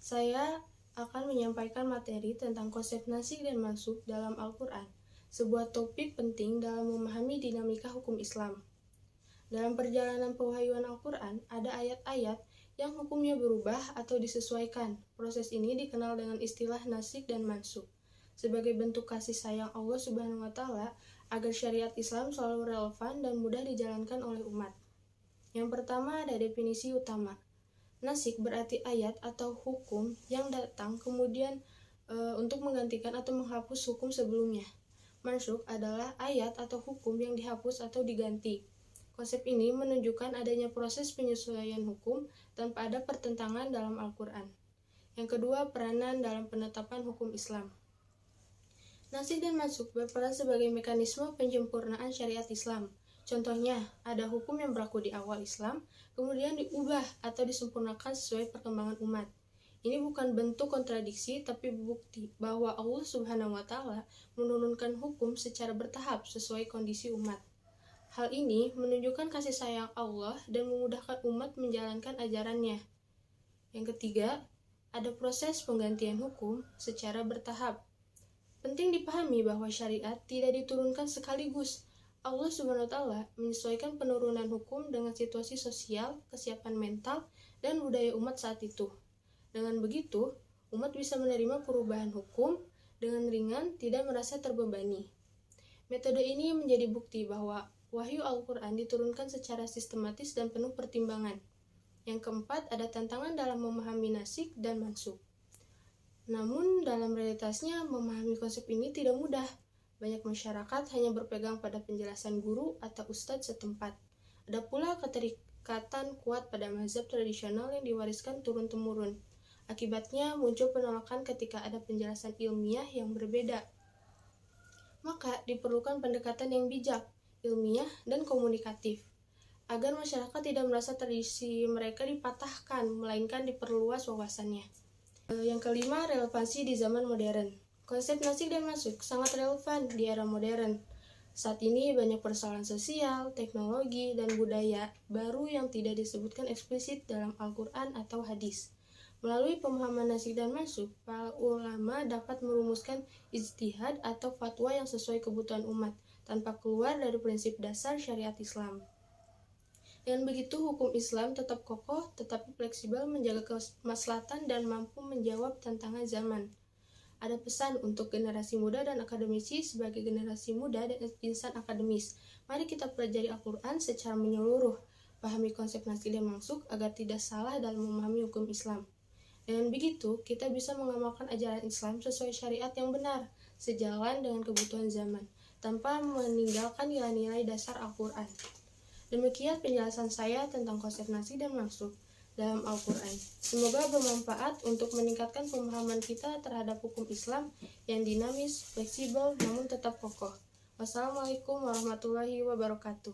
Saya akan menyampaikan materi tentang konsep nasikh dan mansukh dalam Al-Quran, sebuah topik penting dalam memahami dinamika hukum Islam. Dalam perjalanan pewahyuan Al-Quran, ada ayat-ayat yang hukumnya berubah atau disesuaikan. Proses ini dikenal dengan istilah nasikh dan mansukh, sebagai bentuk kasih sayang Allah Subhanahu wa Ta'ala agar syariat Islam selalu relevan dan mudah dijalankan oleh umat. Yang pertama ada definisi utama. Nasikh berarti ayat atau hukum yang datang kemudian untuk menggantikan atau menghapus hukum sebelumnya. Mansukh adalah ayat atau hukum yang dihapus atau diganti. Konsep ini menunjukkan adanya proses penyesuaian hukum tanpa ada pertentangan dalam Al-Quran. Yang kedua, peranan dalam penetapan hukum Islam. Nasikh dan mansukh berperan sebagai mekanisme penyempurnaan syariat Islam. Contohnya, ada hukum yang berlaku di awal Islam, kemudian diubah atau disempurnakan sesuai perkembangan umat. Ini bukan bentuk kontradiksi, tapi bukti bahwa Allah Subhanahu wa Ta'ala menurunkan hukum secara bertahap sesuai kondisi umat. Hal ini menunjukkan kasih sayang Allah dan memudahkan umat menjalankan ajarannya. Yang ketiga, ada proses penggantian hukum secara bertahap. Penting dipahami bahwa syariat tidak diturunkan sekaligus. Allah Subhanahu wa Ta'ala menyesuaikan penurunan hukum dengan situasi sosial, kesiapan mental, dan budaya umat saat itu. Dengan begitu, umat bisa menerima perubahan hukum dengan ringan, tidak merasa terbebani. Metode ini menjadi bukti bahwa wahyu Al-Quran diturunkan secara sistematis dan penuh pertimbangan. Yang keempat, ada tantangan dalam memahami nasikh dan mansukh. Namun, dalam realitasnya, memahami konsep ini tidak mudah. Banyak masyarakat hanya berpegang pada penjelasan guru atau ustadz setempat. Ada pula keterikatan kuat pada mazhab tradisional yang diwariskan turun-temurun. Akibatnya muncul penolakan ketika ada penjelasan ilmiah yang berbeda. Maka diperlukan pendekatan yang bijak, ilmiah, dan komunikatif, agar masyarakat tidak merasa tradisi mereka dipatahkan, melainkan diperluas wawasannya. Yang kelima, relevansi di zaman modern. Konsep nasikh dan mansukh sangat relevan di era modern. Saat ini banyak persoalan sosial, teknologi, dan budaya baru yang tidak disebutkan eksplisit dalam Al-Quran atau hadis. Melalui pemahaman nasikh dan mansukh, para ulama dapat merumuskan ijtihad atau fatwa yang sesuai kebutuhan umat, tanpa keluar dari prinsip dasar syariat Islam. Dengan begitu, hukum Islam tetap kokoh, tetapi fleksibel, menjaga kemaslahatan dan mampu menjawab tantangan zaman. Ada pesan untuk generasi muda dan akademisi. Sebagai generasi muda dan insan akademis, mari kita pelajari Al-Quran secara menyeluruh, pahami konsep nasikh dan mansukh agar tidak salah dalam memahami hukum Islam. Dengan begitu, kita bisa mengamalkan ajaran Islam sesuai syariat yang benar, sejalan dengan kebutuhan zaman, tanpa meninggalkan nilai-nilai dasar Al-Quran. Demikian penjelasan saya tentang konsep nasikh dan mansukh dalam Al-Quran. Semoga bermanfaat untuk meningkatkan pemahaman kita terhadap hukum Islam yang dinamis, fleksibel, namun tetap kokoh. Wassalamualaikum warahmatullahi wabarakatuh.